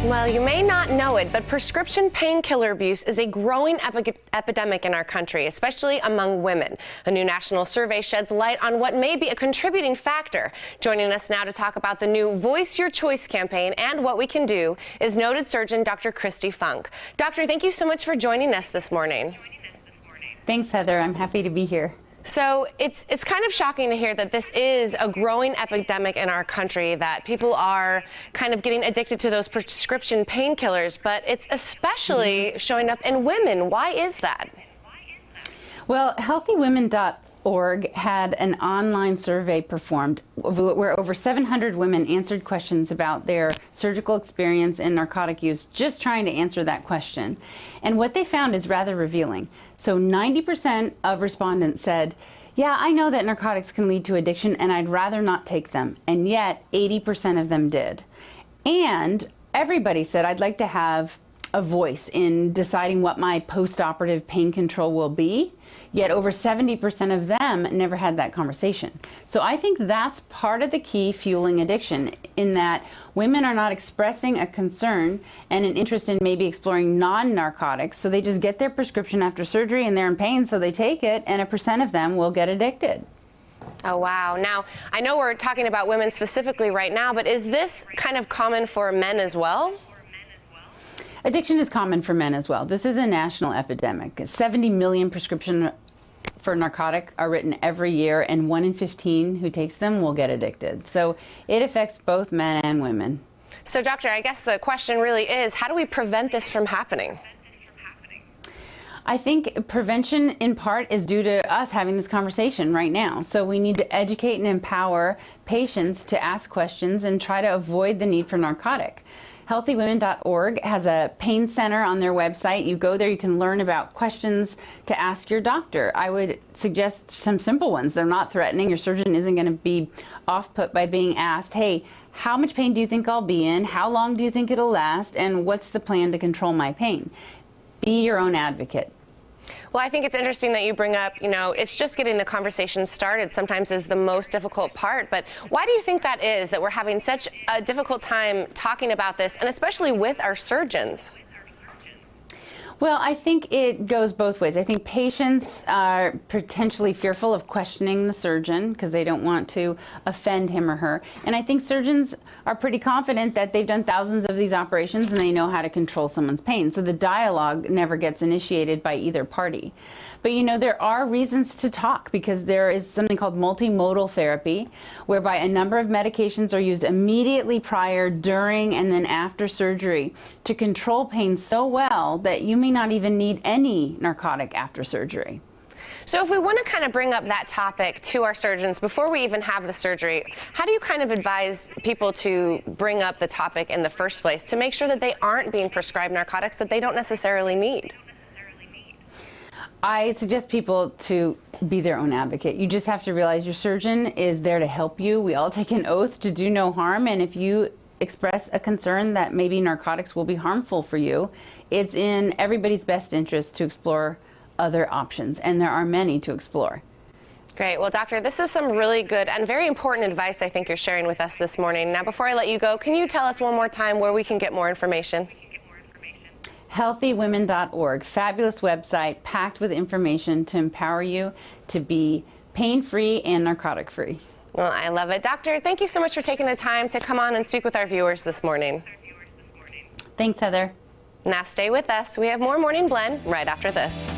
Well, you may not know it, but prescription painkiller abuse is a growing epidemic in our country, especially among women. A new national survey sheds light on what may be a contributing factor. Joining us now to talk about the new Voice Your Choice campaign and what we can do is noted surgeon Dr. Christy Funk. Doctor, thank you so much for joining us this morning. Thanks, Heather. I'm happy to be here. So it's kind of shocking to hear that this is a growing epidemic in our country, that people are kind of getting addicted to those prescription painkillers, but it's especially showing up in women. Why is that? Well, HealthyWomen.org had an online survey performed where over 700 women answered questions about their surgical experience in narcotic use, just trying to answer that question. And what they found is rather revealing. So 90% of respondents said, yeah, I know that narcotics can lead to addiction and I'd rather not take them. And yet 80% of them did. And everybody said, I'd like to have a voice in deciding what my post-operative pain control will be. Yet over 70% of them never had that conversation. So I think that's part of the key fueling addiction, in that women are not expressing a concern and an interest in maybe exploring non-narcotics. So they just get their prescription after surgery and they're in pain, so they take it, and 1% of them will get addicted. Oh, wow. Now, I know we're talking about women specifically right now, but is this kind of common for men as well? Addiction is common for men as well. This is a national epidemic. 70 million prescriptions for narcotic are written every year, and 1 in 15 who takes them will get addicted. So it affects both men and women. So, doctor, I guess the question really is, how do we prevent this from happening? I think prevention in part is due to us having this conversation right now. So we need to educate and empower patients to ask questions and try to avoid the need for narcotic. HealthyWomen.org has a pain center on their website. You go there, you can learn about questions to ask your doctor. I would suggest some simple ones. They're not threatening. Your surgeon isn't going to be off-put by being asked, hey, how much pain do you think I'll be in? How long do you think it'll last? And what's the plan to control my pain? Be your own advocate. Well, I think it's interesting that you bring up, it's just getting the conversation started sometimes is the most difficult part. But why do you think that is, that we're having such a difficult time talking about this, and especially with our surgeons? Well, I think it goes both ways. I think patients are potentially fearful of questioning the surgeon because they don't want to offend him or her. And I think surgeons are pretty confident that they've done thousands of these operations and they know how to control someone's pain. So the dialogue never gets initiated by either party. But there are reasons to talk, because there is something called multimodal therapy, whereby a number of medications are used immediately prior, during, and then after surgery to control pain so well that you may not even need any narcotic after surgery. So if we want to kind of bring up that topic to our surgeons before we even have the surgery, how do you kind of advise people to bring up the topic in the first place to make sure that they aren't being prescribed narcotics that they don't necessarily need? I suggest people to be their own advocate. You just have to realize your surgeon is there to help you. We all take an oath to do no harm, and if you express a concern that maybe narcotics will be harmful for you, it's in everybody's best interest to explore other options, and there are many to explore. Great. Well, doctor, this is some really good and very important advice I think you're sharing with us this morning. Now, before I let you go, can you tell us one more time where we can get more information? HealthyWomen.org, fabulous website packed with information to empower you to be pain-free and narcotic-free. Well, I love it. Doctor, thank you so much for taking the time to come on and speak with our viewers this morning. Thanks, Heather. Now stay with us. We have more Morning Blend right after this.